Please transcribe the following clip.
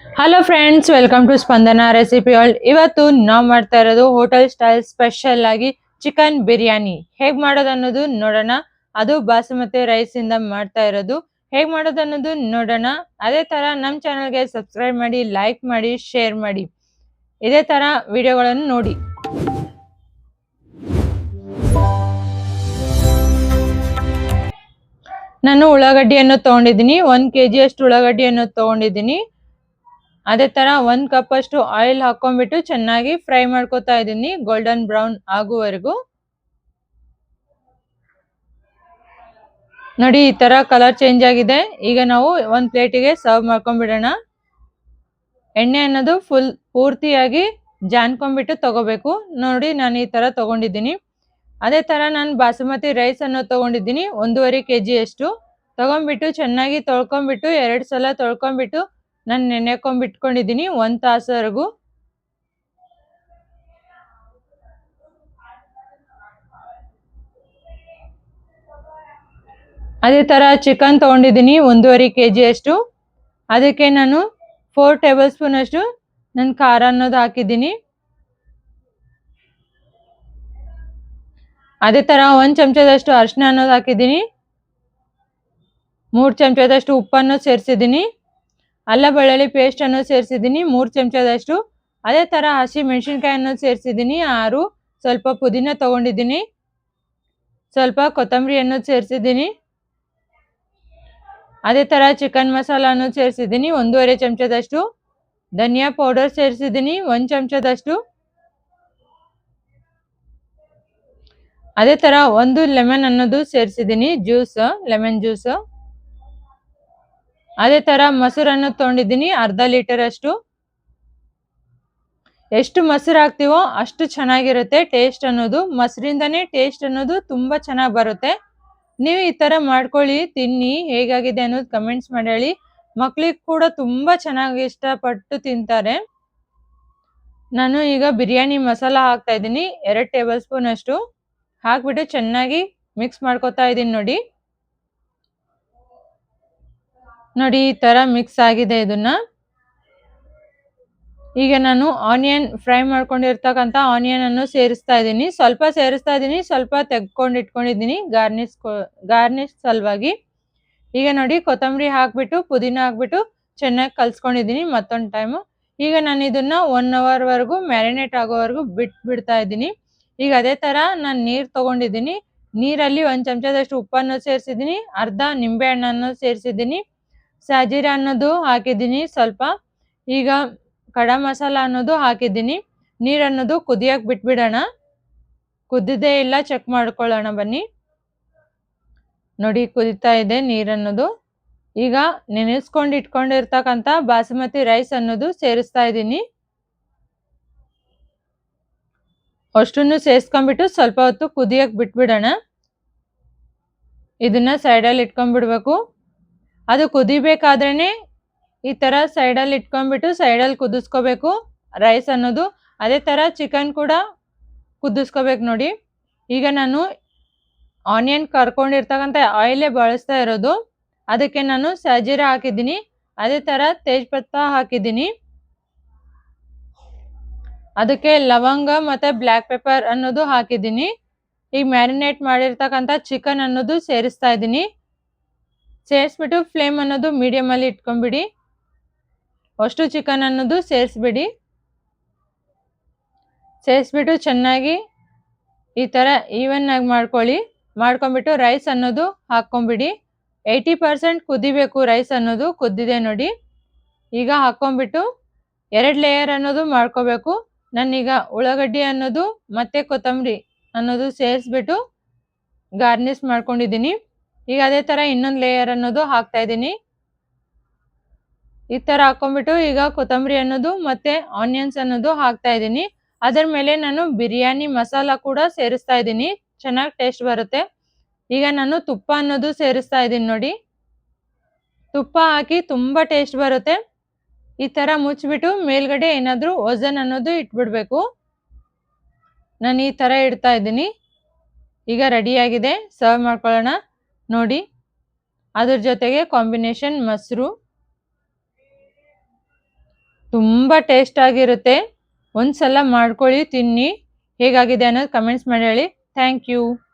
Hello friends, welcome to Spandana recipe world. ಇವತ್ತು ನಾವು ಮಾಡ್ತಾ ಇರೋದು ಹೋಟೆಲ್ ಸ್ಟೈಲ್ ಸ್ಪೆಷಲ್ ಆಗಿ ಚಿಕನ್ ಬಿರಿಯಾನಿ. ಹೇಗ್ ಮಾಡೋದು ಅನ್ನೋದು ನೋಡೋಣ. ಅದು ಬಾಸುಮತಿ ರೈಸ್ ಇಂದ ಮಾಡ್ತಾ ಇರೋದು. ಹೇಗ್ ಮಾಡೋದು ಅನ್ನೋದು ನೋಡೋಣ. ಅದೇ ತರ ನಮ್ಮ ಚಾನಲ್ಗೆ ಸಬ್ಸ್ಕ್ರೈಬ್ ಮಾಡಿ, ಲೈಕ್ ಮಾಡಿ, ಶೇರ್ ಮಾಡಿ. ಇದೇ ತರ ವಿಡಿಯೋಗಳನ್ನು ನೋಡಿ. ನಾನು ಉಳ್ಳಾಗಡ್ಡಿಯನ್ನು ತಗೊಂಡಿದ್ದೀನಿ. 1 kg ಅಷ್ಟು ಉಳ್ಳಾಗಡ್ಡಿಯನ್ನು ತಗೊಂಡಿದ್ದೀನಿ. ಅದೇ ತರ 1 ಕಪ್ ಅಷ್ಟು ಆಯಿಲ್ ಹಾಕೊಂಡ್ಬಿಟ್ಟು ಚೆನ್ನಾಗಿ ಫ್ರೈ ಮಾಡ್ಕೊತಾ ಇದ್ದೀನಿ ಗೋಲ್ಡನ್ ಬ್ರೌನ್ ಆಗುವವರೆಗೂ. ನೋಡಿ, ಈ ತರ ಕಲರ್ ಚೇಂಜ್ ಆಗಿದೆ. ಈಗ ನಾವು ಒಂದು ಪ್ಲೇಟಿಗೆ ಸರ್ವ್ ಮಾಡ್ಕೊಂಡ್ಬಿಡೋಣ. ಎಣ್ಣೆ ಅನ್ನೋದು ಪೂರ್ತಿಯಾಗಿ ಜಾನ್ಕೊಂಡ್ಬಿಟ್ಟು ತಗೋಬೇಕು. ನೋಡಿ, ನಾನು ಈ ತರ ತಗೊಂಡಿದ್ದೀನಿ. ಅದೇ ತರ ನಾನು ಬಾಸುಮತಿ ರೈಸ್ ಅನ್ನು ತಗೊಂಡಿದ್ದೀನಿ 1.5 kg ಅಷ್ಟು. ತಗೊಂಡ್ಬಿಟ್ಟು ಚೆನ್ನಾಗಿ ತೊಳ್ಕೊಂಡ್ಬಿಟ್ಟು 2 ಸಲ ತೊಳ್ಕೊಂಡ್ಬಿಟ್ಟು ನಾನು ನೆನೆಕೊಂಡ್ಬಿಟ್ಕೊಂಡಿದ್ದೀನಿ 1 ತಾಸವರೆಗೂ. ಅದೇ ತರ ಚಿಕನ್ ತಗೊಂಡಿದ್ದೀನಿ 1.5 kg ಅಷ್ಟು. ಅದಕ್ಕೆ ನಾನು 4 ಟೇಬಲ್ ಸ್ಪೂನ್ ಅಷ್ಟು ನಾನು ಖಾರ ಅನ್ನೋದು ಹಾಕಿದ್ದೀನಿ. ಅದೇ ತರ 1 ಚಮಚದಷ್ಟು ಅರಿಶಿನ ಅನ್ನೋದು ಹಾಕಿದ್ದೀನಿ. 3 ಚಮಚದಷ್ಟು ಉಪ್ಪನ್ನು ಸೇರಿಸಿದ್ದೀನಿ. ಅಲ್ಲ ಬೆಳ್ಳುಳ್ಳಿ ಪೇಸ್ಟ್ ಅನ್ನು ಸೇರಿಸಿದ್ದೀನಿ 3 ಚಮಚದಷ್ಟು. ಅದೇ ತರ ಹಸಿ ಮೆಣಸಿನಕಾಯಿ ಅನ್ನೋದು ಸೇರಿಸಿದ್ದೀನಿ 6. ಸ್ವಲ್ಪ ಪುದೀನ ತಗೊಂಡಿದ್ದೀನಿ. ಸ್ವಲ್ಪ ಕೊತ್ತಂಬರಿ ಅನ್ನೋದು ಸೇರಿಸಿದ್ದೀನಿ. ಅದೇ ತರ ಚಿಕನ್ ಮಸಾಲ ಅನ್ನೋದು ಸೇರಿಸಿದ್ದೀನಿ 1.5 ಚಮಚದಷ್ಟು. ಧನಿಯಾ ಪೌಡರ್ ಸೇರಿಸಿದ್ದೀನಿ 1 ಚಮಚದಷ್ಟು. ಅದೇ ತರ 1 ಲೆಮನ್ ಅನ್ನೋದು ಸೇರಿಸಿದ್ದೀನಿ, ಲೆಮನ್ ಜ್ಯೂಸ್. ಅದೇ ತರ ಮೊಸರನ್ನು ತಗೊಂಡಿದ್ದೀನಿ 1/2 ಲೀಟರ್ ಅಷ್ಟು. ಎಷ್ಟು ಮೊಸರು ಹಾಕ್ತಿವೋ ಅಷ್ಟು ಚೆನ್ನಾಗಿರುತ್ತೆ ಟೇಸ್ಟ್ ಅನ್ನೋದು. ಮೊಸರಿಂದನೇ ಟೇಸ್ಟ್ ಅನ್ನೋದು ತುಂಬಾ ಚೆನ್ನಾಗಿ ಬರುತ್ತೆ. ನೀವು ಈ ತರ ಮಾಡ್ಕೊಳ್ಳಿ, ತಿನ್ನಿ. ಹೇಗಾಗಿದೆ ಅನ್ನೋದು ಕಮೆಂಟ್ಸ್ ಮಾಡಿ ಹೇಳಿ. ಮಕ್ಳಿಗೆ ಕೂಡ ತುಂಬಾ ಚೆನ್ನಾಗಿ ಇಷ್ಟಪಟ್ಟು ತಿಂತಾರೆ. ನಾನು ಈಗ ಬಿರಿಯಾನಿ ಮಸಾಲ ಹಾಕ್ತಾ ಇದ್ದೀನಿ 2 ಟೇಬಲ್ ಸ್ಪೂನ್ ಅಷ್ಟು. ಹಾಕ್ಬಿಟ್ಟು ಚೆನ್ನಾಗಿ ಮಿಕ್ಸ್ ಮಾಡ್ಕೊತಾ ಇದ್ದೀನಿ. ನೋಡಿ ಈ ತರ ಮಿಕ್ಸ್ ಆಗಿದೆ. ಇದನ್ನ ಈಗ ನಾನು ಆನಿಯನ್ ಫ್ರೈ ಮಾಡ್ಕೊಂಡಿರ್ತಕ್ಕಂಥ ಆನಿಯನ್ ಅನ್ನು ಸೇರಿಸ್ತಾ ಇದ್ದೀನಿ. ಸ್ವಲ್ಪ ಸೇರಿಸ್ತಾ ಇದ್ದೀನಿ, ಸ್ವಲ್ಪ ತೆಗ್ಕೊಂಡು ಇಟ್ಕೊಂಡಿದ್ದೀನಿ ಗಾರ್ನಿಶ್ ಸಲುವಾಗಿ. ಈಗ ನೋಡಿ, ಕೊತ್ತಂಬರಿ ಹಾಕ್ಬಿಟ್ಟು ಪುದೀನ ಹಾಕ್ಬಿಟ್ಟು ಚೆನ್ನಾಗಿ ಕಲ್ಸ್ಕೊಂಡಿದ್ದೀನಿ ಮತ್ತೊಂದು ಟೈಮು. ಈಗ ನಾನು ಇದನ್ನ 1 ಅವರ್ ವರೆಗೂ ಮ್ಯಾರಿನೇಟ್ ಆಗೋವರೆಗೂ ಬಿಡ್ತಾ ಇದ್ದೀನಿ. ಈಗ ಅದೇ ತರ ನಾನು ನೀರು ತಗೊಂಡಿದ್ದೀನಿ. ನೀರಲ್ಲಿ 1 ಚಮಚದಷ್ಟು ಉಪ್ಪನ್ನು ಸೇರಿಸಿದ್ದೀನಿ. ಅರ್ಧ ನಿಂಬೆ ಹಣ್ಣನ್ನು ಸೇರಿಸಿದ್ದೀನಿ. ಸಾಜೀರಾ ಅನ್ನೋದು ಹಾಕಿದ್ದೀನಿ ಸ್ವಲ್ಪ. ಈಗ ಕಡ ಮಸಾಲ ಅನ್ನೋದು ಹಾಕಿದ್ದೀನಿ. ನೀರು ಅನ್ನೋದು ಕುದಿಯಕ್ಕೆ ಬಿಟ್ಬಿಡೋಣ. ಕುದ್ದಿದೆ ಇಲ್ಲ ಚೆಕ್ ಮಾಡ್ಕೊಳ್ಳೋಣ ಬನ್ನಿ. ನೋಡಿ, ಕುದಿತಾ ಇದೆ ನೀರನ್ನೋದು. ಈಗ ನೆನೆಸ್ಕೊಂಡು ಇಟ್ಕೊಂಡಿರ್ತಕ್ಕಂಥ ಬಾಸುಮತಿ ರೈಸ್ ಅನ್ನೋದು ಸೇರಿಸ್ತಾ ಇದ್ದೀನಿ. ಅಷ್ಟನ್ನು ಸೇರಿಸ್ಕೊಂಡ್ಬಿಟ್ಟು ಸ್ವಲ್ಪ ಹೊತ್ತು ಕುದಿಯಕ್ಕೆ ಬಿಟ್ಬಿಡೋಣ. ಇದನ್ನ ಸೈಡಲ್ಲಿ ಇಟ್ಕೊಂಡ್ಬಿಡ್ಬೇಕು. ಅದು ಕುದಿಬೇಕಾದ್ರೇನೆ ಈ ತರ ಸೈಡಲ್ಲಿ ಇಟ್ಕೊಂಡ್ಬಿಟ್ಟು ಸೈಡಲ್ಲಿ ಕುದಿಸ್ಕೋಬೇಕು ರೈಸ್ ಅನ್ನೋದು. ಅದೇ ತರ ಚಿಕನ್ ಕೂಡ ಕುದಿಸ್ಕೋಬೇಕು. ನೋಡಿ, ಈಗ ನಾನು ಆನಿಯನ್ ಕರ್ಕೊಂಡಿರ್ತಕ್ಕಂಥ ಆಯಿಲೇ ಬಳಸ್ತಾ ಇರೋದು. ಅದಕ್ಕೆ ನಾನು ಸಾಜೀರಾ ಹಾಕಿದ್ದೀನಿ. ಅದೇ ತರ ತೇಜ್ಪತ್ತ ಹಾಕಿದ್ದೀನಿ. ಅದಕ್ಕೆ ಲವಂಗ ಮತ್ತೆ ಬ್ಲ್ಯಾಕ್ ಪೆಪ್ಪರ್ ಅನ್ನೋದು ಹಾಕಿದ್ದೀನಿ. ಈಗ ಮ್ಯಾರಿನೇಟ್ ಮಾಡಿರ್ತಕ್ಕಂಥ ಚಿಕನ್ ಅನ್ನೋದು ಸೇರಿಸ್ತಾ ಇದ್ದೀನಿ. ಸೇರಿಸ್ಬಿಟ್ಟು ಫ್ಲೇಮ್ ಅನ್ನೋದು ಮೀಡಿಯಮ್ ಅಲ್ಲಿ ಇಟ್ಕೊಂಡ್ಬಿಡಿ. ಅಷ್ಟು ಚಿಕನ್ ಅನ್ನೋದು ಸೇರಿಸ್ಬಿಡಿ. ಸೇರಿಸ್ಬಿಟ್ಟು ಚೆನ್ನಾಗಿ ಈ ತರ ಈವನ್ ಆಗಿ ಮಾಡ್ಕೊಂಡ್ಬಿಟ್ಟು ರೈಸ್ ಅನ್ನೋದು ಹಾಕೊಂಡ್ಬಿಡಿ. 80% ಕುದಿಬೇಕು ರೈಸ್ ಅನ್ನೋದು. ಕುದ್ದಿದೆ ನೋಡಿ. ಈಗ ಹಾಕೊಂಡ್ಬಿಟ್ಟು 2 ಲೇಯರ್ ಅನ್ನೋದು ಮಾಡ್ಕೋಬೇಕು. ನಾನೀಗ ಉಳ್ಳಾಗಡ್ಡಿ ಅನ್ನೋದು ಮತ್ತೆ ಕೊತ್ತಂಬರಿ ಅನ್ನೋದು ಸೇರಿಸ್ಬಿಟ್ಟು ಗಾರ್ನಿಶ್ ಮಾಡ್ಕೊಂಡಿದ್ದೀನಿ. ಈಗ ಅದೇ ತರ ಇನ್ನೊಂದು ಲೇಯರ್ ಅನ್ನೋದು ಹಾಕ್ತಾ ಇದ್ದೀನಿ. ಈ ತರ ಹಾಕೊಂಡ್ಬಿಟ್ಟು ಈಗ ಕೊತ್ತಂಬರಿ ಅನ್ನೋದು ಮತ್ತೆ ಆನಿಯನ್ಸ್ ಅನ್ನೋದು ಹಾಕ್ತಾ ಇದ್ದೀನಿ. ಅದರ ಮೇಲೆ ನಾನು ಬಿರಿಯಾನಿ ಮಸಾಲ ಕೂಡ ಸೇರಿಸ್ತಾ ಇದ್ದೀನಿ. ಚೆನ್ನಾಗಿ ಟೇಸ್ಟ್ ಬರುತ್ತೆ. ಈಗ ನಾನು ತುಪ್ಪ ಅನ್ನೋದು ಸೇರಿಸ್ತಾ ಇದ್ದೀನಿ. ನೋಡಿ, ತುಪ್ಪ ಹಾಕಿ ತುಂಬಾ ಟೇಸ್ಟ್ ಬರುತ್ತೆ. ಈ ತರ ಮುಚ್ಚಿಬಿಟ್ಟು ಮೇಲ್ಗಡೆ ಏನಾದರೂ ವಜನ್ ಅನ್ನೋದು ಇಟ್ಬಿಡ್ಬೇಕು. ನಾನು ಈ ತರ ಇಡ್ತಾ ಇದ್ದೀನಿ. ಈಗ ರೆಡಿಯಾಗಿದೆ, ಸರ್ವ್ ಮಾಡ್ಕೊಳ್ಳೋಣ. ನೋಡಿ, ಅದ್ರ ಜೊತೆಗೆ ಕಾಂಬಿನೇಷನ್ ಮೊಸರು. ತುಂಬ ಟೇಸ್ಟ್ ಆಗಿರುತ್ತೆ. ಒಂದ್ಸಲ ಮಾಡ್ಕೊಳ್ಳಿ, ತಿನ್ನಿ. ಹೇಗಾಗಿದೆ ಅನ್ನೋದು ಕಮೆಂಟ್ಸ್ ಮಾಡಿ ಹೇಳಿ. Thank you.